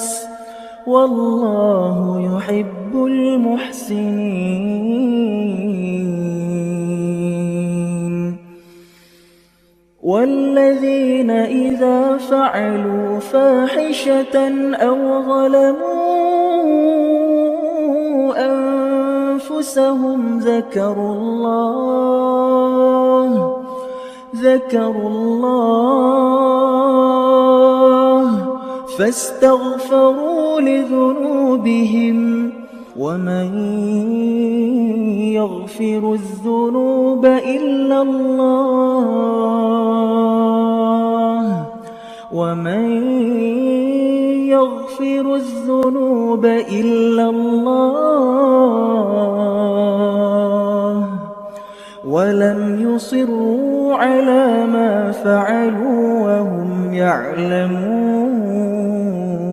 الناس والله يحب المحسنين. والذين إذا فعلوا فاحشة أو ظلموا أنفسهم ذكروا الله فاستغفروا لذنوبهم ومن يغفر الذنوب إلا الله ولم يصروا على ما فعلوا وهم يعلمون.